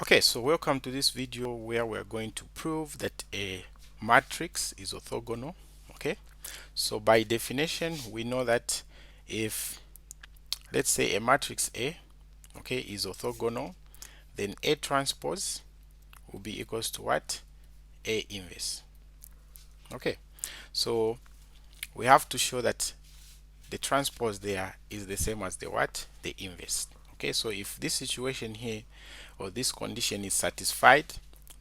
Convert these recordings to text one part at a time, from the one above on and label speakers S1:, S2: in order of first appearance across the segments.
S1: Okay, so welcome to this video where we're going to prove that a matrix is orthogonal. Okay, so by definition we know that if, let's say, a matrix A, okay, is orthogonal, then A transpose will be equals to what? A inverse. Okay, so we have to show that the transpose there is the same as the what? The inverse. Okay, so if this situation here or this condition is satisfied,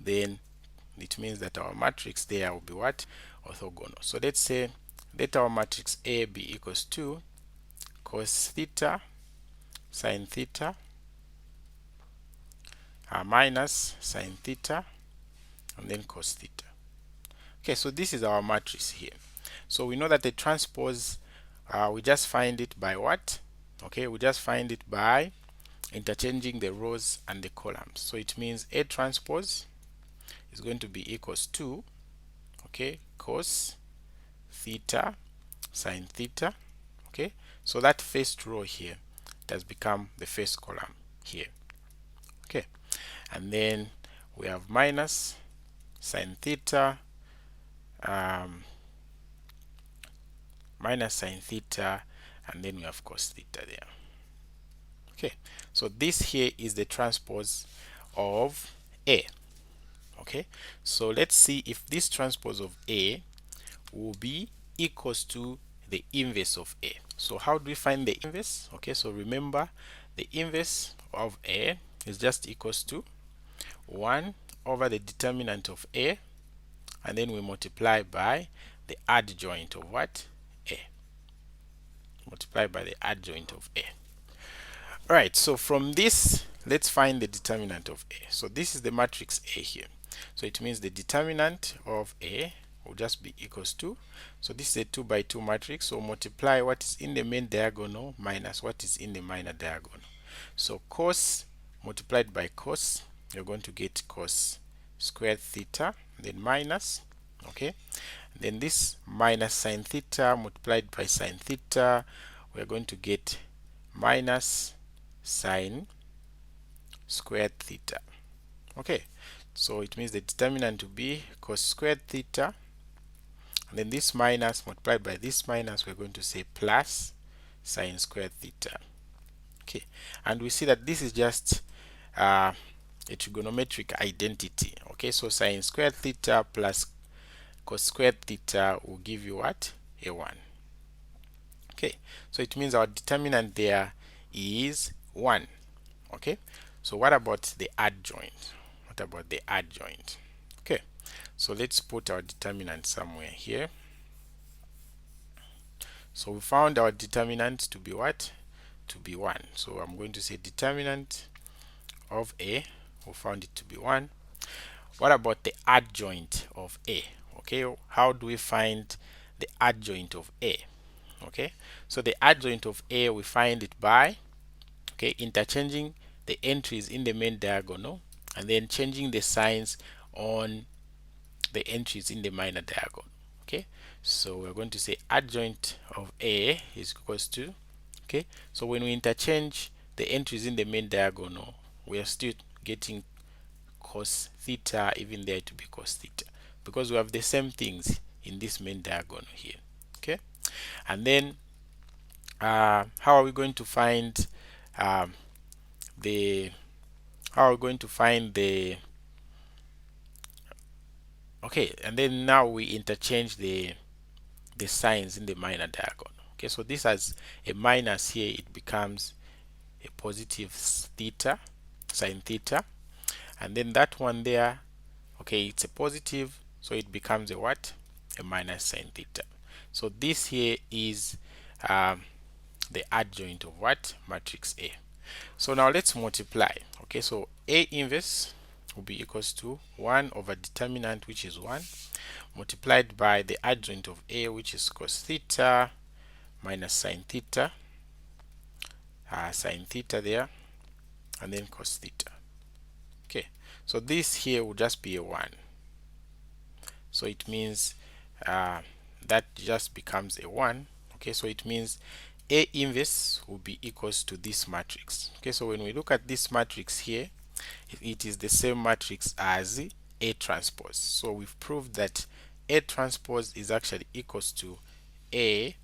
S1: then it means that our matrix there will be what? Orthogonal. So let's say let our matrix A be equals to cos theta sine theta minus sine theta and then cos theta. Okay, so this is our matrix here. So we know that the transpose, we just find it by what? Okay, we just find it by interchanging the rows and the columns. So it means A transpose is going to be equals to, okay, cos theta sine theta. Okay, so that first row here has become the first column here. Okay, and then we have minus sine theta minus sine theta, and then we have cos theta there. Okay, so this here is the transpose of A. Okay, so let's see if this transpose of A will be equals to the inverse of A. So how do we find the inverse? Okay, so remember the inverse of A is just equals to 1 over the determinant of A, and then we multiply by the adjoint of what? A. Multiply by the adjoint of A. Alright, so from this, let's find the determinant of A. So this is the matrix A here. So it means the determinant of A will just be equals to, so this is a 2 by 2 matrix, so multiply what is in the main diagonal minus what is in the minor diagonal. So cos multiplied by cos, you're going to get cos squared theta, then minus, okay, then this minus sine theta multiplied by sine theta, we're going to get minus sine squared theta. Okay, so it means the determinant will be cos squared theta, and then this minus multiplied by this minus, we're going to say plus sine squared theta. Okay, and we see that this is just a trigonometric identity. Okay, so sine squared theta plus cos squared theta will give you what? A 1. Okay, so it means our determinant there is 1. Okay, so what about the adjoint? What about the adjoint? Okay, so let's put our determinant somewhere here. So we found our determinant to be what? To be 1. So I'm going to say determinant of A, we found it to be 1. What about the adjoint of A? Okay, how do we find the adjoint of A? Okay, so the adjoint of A, we find it by, okay, interchanging the entries in the main diagonal and then changing the signs on the entries in the minor diagonal. Okay, so we're going to say adjoint of A is equals to, okay, so when we interchange the entries in the main diagonal, we are still getting cos theta, even there to be cos theta, because we have the same things in this main diagonal here. Okay, and then how are we going to find the okay, and then now we interchange the signs in the minor diagonal. Okay, so this has a minus here, it becomes a positive theta, sine theta, and then that one there, okay, it's a positive, so it becomes a what? A minus sine theta. So this here is the adjoint of what? Matrix A. So now let's multiply. Okay, so A inverse will be equals to 1 over determinant, which is 1, multiplied by the adjoint of A, which is cos theta minus sine theta, sine theta there, and then cos theta. Okay, so this here will just be a 1. So it means that just becomes a 1. Okay, so it means A inverse will be equals to this matrix. Okay, so when we look at this matrix here, it is the same matrix as A transpose. So we've proved that A transpose is actually equals to A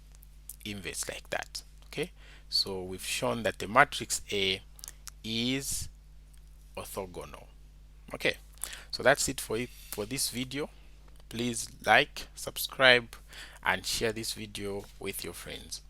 S1: inverse, like that. Okay, so we've shown that the matrix A is orthogonal. Okay, so that's it for this video. Please like, subscribe, and share this video with your friends.